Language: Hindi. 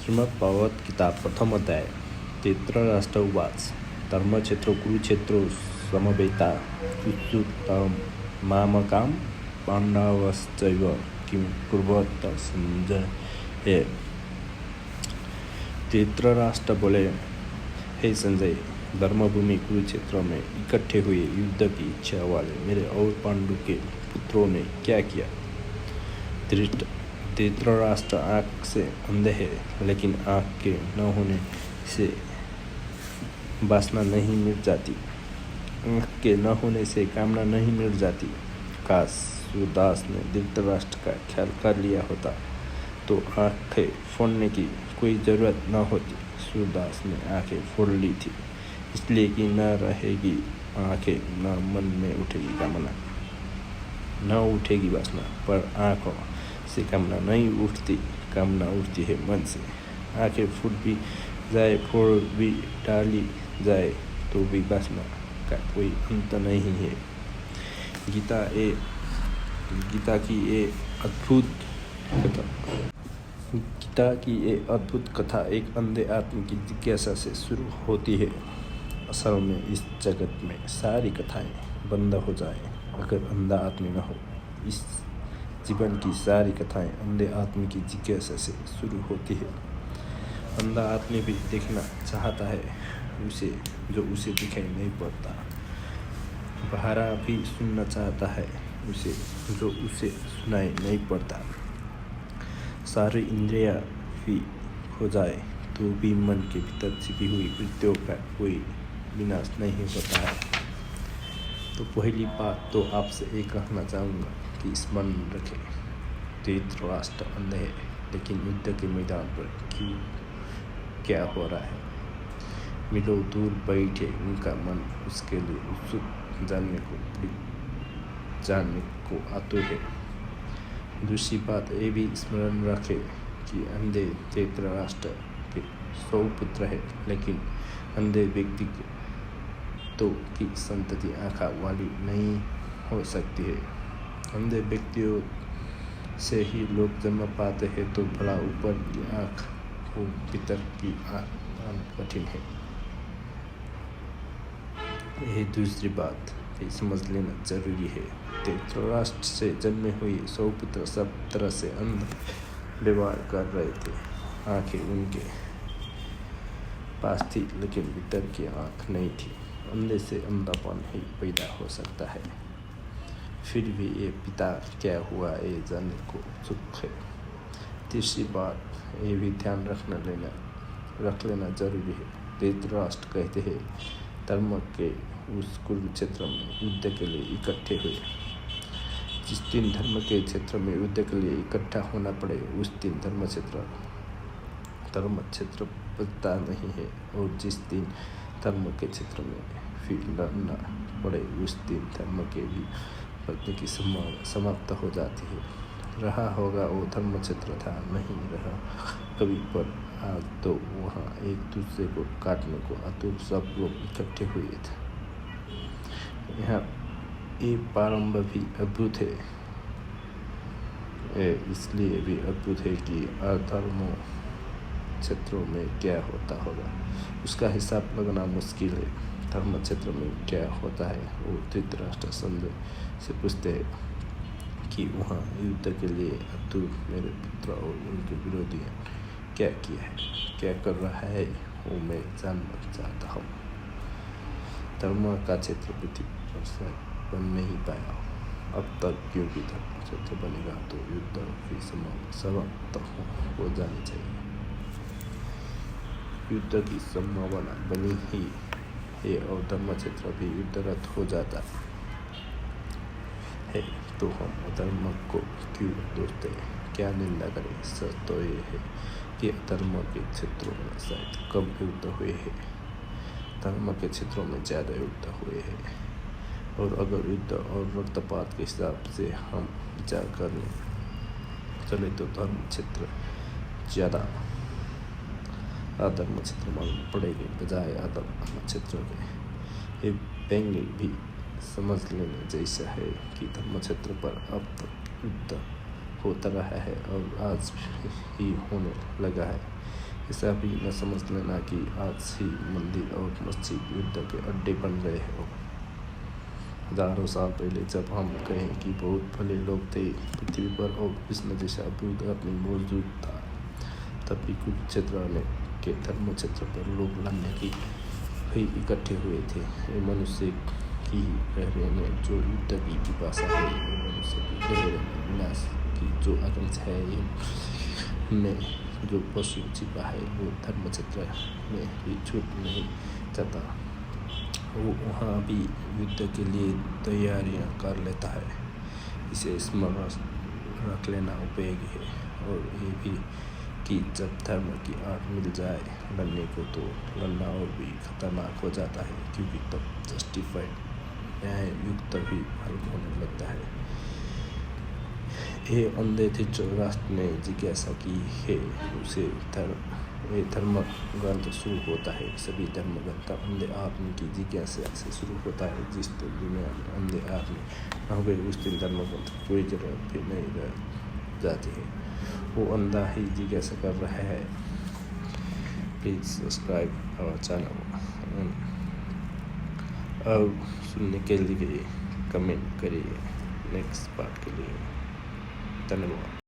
श्रीमद्भगवद्गीता प्रथम अध्याय धृतराष्ट्र उवाच धर्मक्षेत्रो कुरुक्षेत्रो समवेता मामकां पांडवश्चैव किं कुर्वत संजय। धृतराष्ट्र बोले, हे संजय, धर्मभूमि कुरुक्षेत्र में इकट्ठे हुए युद्ध की इच्छा वाले मेरे और पांडु के पुत्रों ने क्या किया। धृतराष्ट्र आँख से अंधे है, लेकिन आँख के न होने से वासना नहीं मिट जाती, आँख के न होने से कामना नहीं मिट जाती। काश सूरदास ने धृतराष्ट्र का ख्याल कर लिया होता तो आँखें फोड़ने की कोई ज़रूरत न होती। सूरदास ने आँखें फोड़ ली थी इसलिए कि न रहेगी आँखें, न मन में उठेगी कामना, न उठेगी वासना। पर आँखों से कामना नहीं उठती, कामना उठती है मन से। आँखें फूट भी जाए, फोड़ भी डाली जाए तो भी वासना का कोई अंत नहीं है। गीता की ये अद्भुत कथा एक अंधे आत्मा की जिज्ञासा से शुरू होती है। असल में इस जगत में सारी कथाएं बंद हो जाए अगर अंधा आदमी न हो। इस जीवन की सारी कथाएं अंधे आदमी की जिज्ञासा से शुरू होती है। अंधा आदमी भी देखना चाहता है उसे जो उसे दिखाई नहीं पड़ता। बहरा भी सुनना चाहता है उसे जो उसे सुनाई नहीं पड़ता। सारी इंद्रियां भी खो जाए तो भी मन के भीतर छिपी हुई वृत्तियों का कोई विनाश नहीं होता है। तो पहली बात तो आपसे ये कहना चाहूँगा कि स्मरण रखें, धृतराष्ट्र अंधे है, लेकिन युद्ध के मैदान पर क्या हो रहा है। मीलों दूर बैठे उनका मन उसके लिए उत्सुक, जानने को आतुर है। दूसरी बात ये भी स्मरण रखें कि अंधे धृतराष्ट्र के 100 पुत्र है, लेकिन अंधे व्यक्ति तो की संतति आँखा वाली नहीं हो सकती है। अंधे व्यक्तियों से ही लोग जन्म पाते हैं, तो भला ऊपर की आँख हो भीतर की आँख पाना कठिन है। यही दूसरी बात भी समझ लेना जरूरी है। धृतराष्ट्र से जन्मे हुए 100 पुत्र सब तरह से अंध व्यवहार कर रहे थे। आँखें उनके पास थी, लेकिन भीतर की आँख नहीं थी। अंधे से अंधापन ही पैदा हो सकता है। फिर भी ये पिता क्या हुआ ये जानने को उत्सुक है। तीसरी बात ये भी ध्यान रख लेना जरूरी है। धृतराष्ट्र कहते हैं धर्म के उस कुरुक्षेत्र में युद्ध के लिए इकट्ठे हुए। जिस दिन धर्म के क्षेत्र में युद्ध के लिए इकट्ठा होना पड़े उस दिन धर्म क्षेत्र बचता नहीं है, और जिस दिन धर्म के क्षेत्र में फिर लड़ना पड़े उस दिन धर्म के भी बचने की संभावना समाप्त हो जाती है। रहा होगा वो धर्म क्षेत्र था, नहीं रहा कभी, पर आज तो वहाँ एक दूसरे को काटने को आतुर सब लोग इकट्ठे हुए थे। यहाँ ये प्रारंभ भी अद्भुत है, इसलिए भी अद्भुत है कि अधर्म क्षेत्रों में क्या होता होगा उसका हिसाब लगाना मुश्किल है। धर्म क्षेत्र में क्या होता है वो धृतराष्ट्र संजय से पूछते हैं कि वहाँ युद्ध के लिए आतुर मेरे पुत्र और उनके विरोधियों क्या किया है, क्या कर रहा है, वो मैं जानना चाहता हूँ। धर्म का क्षेत्र पृथ्वी पर से बन नहीं पाया अब तक, क्योंकि धर्म क्षेत्र बनेगा तो युद्ध की समाप्त हो जानी चाहिए। युद्ध की संभावना बनी ही है और धर्म क्षेत्र भी युद्धरत हो जाता है, तो हम अधर्म को क्यों दोषते हैं, क्या निंदा करें। सच तो ये है कि धर्म के क्षेत्रों में शायद कम युद्ध हुए हैं, धर्म के क्षेत्रों में ज़्यादा युद्ध हुए हैं। और अगर युद्ध और रक्तपात के हिसाब से हम विचार करने चले तो धर्म क्षेत्र ज़्यादा अधर्म क्षेत्र मालूम पड़ेगी बजाय अधर्म क्षेत्र के। ये व्यंग्य भी समझ लेने जैसा है कि धर्म क्षेत्र पर अब तक युद्ध होता रहा है और आज ही होने लगा है। ऐसा भी न समझ लेना कि आज ही मंदिर और मस्जिद युद्ध के अड्डे बन गए हो। हजारों साल पहले जब हम कहें कि बहुत भले लोग थे पृथ्वी पर और कृष्ण जैसा बुद्ध आदमी मौजूद था, तब भी कुछ क्षेत्र के धर्म क्षेत्र पर लोग लड़ने की ही इकट्ठे हुए थे। ये मनुष्य की गहरे में जो युद्ध की पिपासा है, ये मनुष्य की गहरे में विनाश की जो आकांक्षा है, इनमें जो पशु छिपा है वो धर्म क्षेत्र में भी छूट नहीं जाता। वो वहाँ भी युद्ध के लिए तैयारियां कर लेता है। इसे स्मरण रख लेना उपयोगी है। और ये भी कि जब धर्म की आग मिल जाए लड़ने को, तो लड़ना और भी खतरनाक हो जाता है, क्योंकि तब जस्टिफाइड न्याय युक्त भी मालूम होने लगता है। ये अंधे थे जो राष्ट्र ने जिज्ञासा की है, उसे धर्म ग्रंथ शुरू होता है। सभी धर्म ग्रंथ अंधे आदमी की जिज्ञासा से शुरू होता है। जिस दुनिया में अंधे आदमी न हुए उस दिन धर्म ग्रंथ की कोई जरूरत भी नहीं रह जाती है। वो अंधा ही जिज्ञासा कर रहा है। प्लीज़ सब्सक्राइब आवर चैनल और सुनने के लिए कमेंट करिए नेक्स्ट पार्ट के लिए। धन्यवाद।